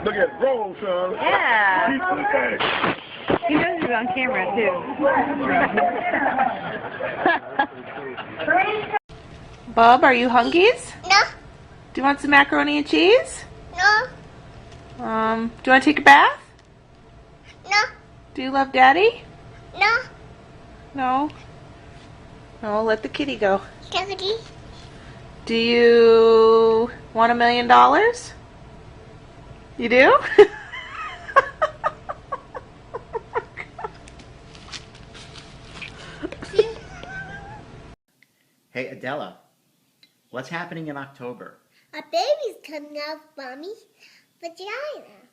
Look at roll, son. Yeah. Hey. He knows he's on camera, too. Bub, are you hungies? No. Do you want some macaroni and cheese? No. Do you want to take a bath? No. Do you love Daddy? No. No. No, let the kitty go. Daddy. Do you want $1 million? You do? Hey, Adela, what's happening in October? A baby's coming out of Mommy's vagina.